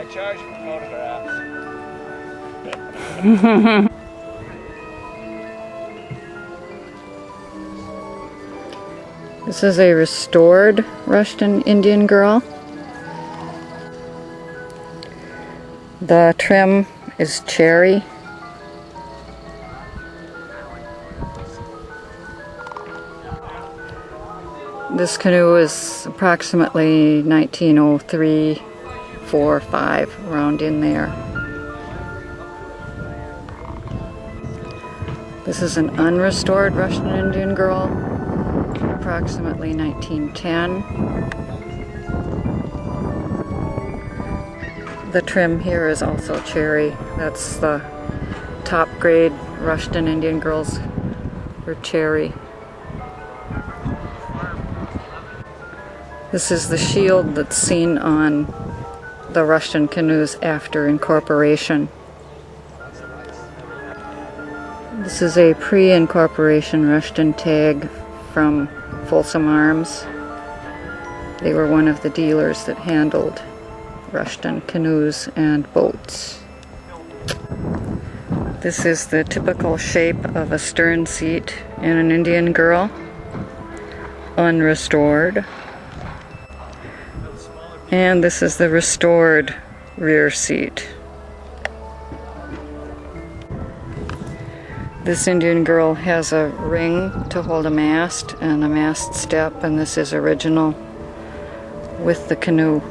I charge for photographs. This is a restored Rushton Indian girl. The trim is cherry. This canoe is approximately 1903, 4, 5, around in there. This is an unrestored Rushton Indian girl, approximately 1910. The trim here is also cherry. That's the top grade Rushton Indian girls are cherry. This is the shield that's seen on the Rushton canoes after incorporation. This is a pre-incorporation Rushton tag from Folsom Arms. They were one of the dealers that handled Rushton canoes and boats. This is the typical shape of a stern seat in an Indian girl, unrestored. And this is the restored rear seat. This Indian girl has a ring to hold a mast and a mast step, and this is original with the canoe.